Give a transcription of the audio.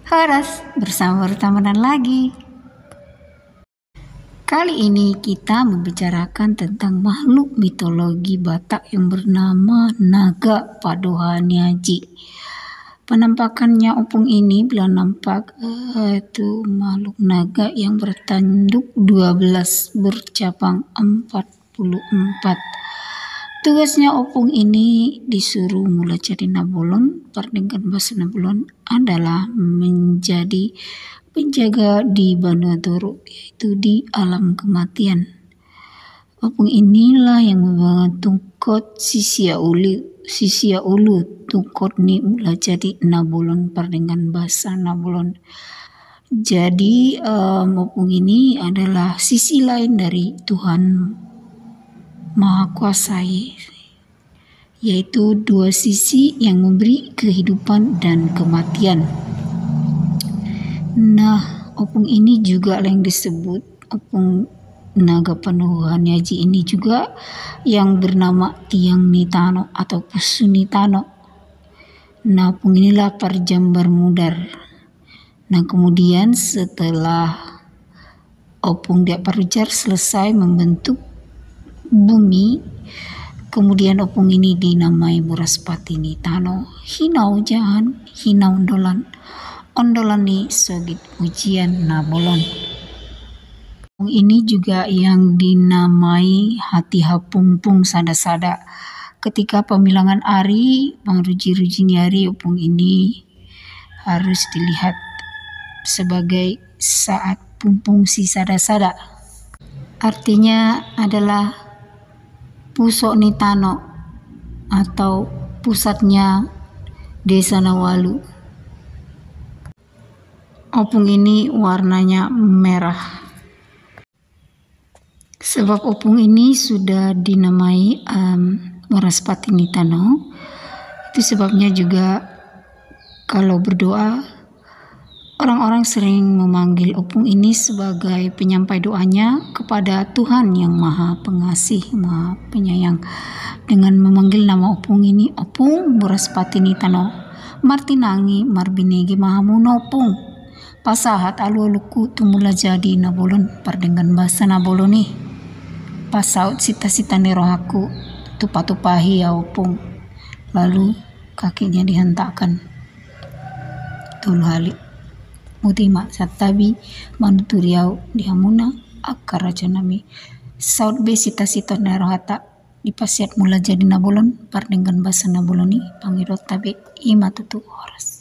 Horas bersama Rutamanan lagi. Kali ini kita membicarakan tentang makhluk mitologi Batak yang bernama Naga Padohanyaji. Penampakannya opung ini bila nampak itu makhluk naga yang bertanduk 12 bercabang 44. Tugasnya opung ini disuruh mula jadi Nabolon, perdengkan bahasa Nabolon adalah menjadi penjaga di Banua-Doro, yaitu di alam kematian. Opung inilah yang membawa tungkot Sisia Ulu tungkot ni mula jadi Nabolon, perdengkan bahasa Nabolon. Jadi opung ini adalah sisi lain dari Tuhan Maha Kuasa, yaitu dua sisi yang memberi kehidupan dan kematian. Nah, opung ini juga yang disebut opung Naga Padohanyaji ini juga yang bernama Tiang Nitano atau Pusu Nitano. Nah, opung inilah parjambar mudar. Nah, kemudian setelah opung dia parjar selesai membentuk bumi, kemudian opung ini dinamai Buraspati Nitano. Hinau jahan, hinau ondolan ni sogit ujian Nabolon. Opung ini juga yang dinamai hati hapumpung sada-sada. Ketika pemilangan ari, pangruji-ruji hari, opung ini harus dilihat sebagai saat pumpung si sada-sada. Artinya adalah Pusok Nitano atau pusatnya Desa Nawalu. Opung ini warnanya merah. Sebab opung ini sudah dinamai Buraspati Nitano, itu sebabnya juga kalau berdoa orang-orang sering memanggil opung ini sebagai penyampai doanya kepada Tuhan yang Maha Pengasih, Maha Penyayang. Dengan memanggil nama opung ini, Opung Buraspati Nitano, martinangi marbinegi mahamuno opung. Pasahat alu-aluku tumula jadi Nabolon, perdengkan bahasa Nabolon nih. Pasaut sita-sita nerohaku, tupa-tupahi ya opung. Lalu kakinya dihentakkan. Tulhali. Mutima satabi manuturiau dihamuna akar raja nami saud be sita-sita nerohata dipasiat mula jadi Nabolon, pardengkan bahasa Naboloni pangirot tabe imatutu horas.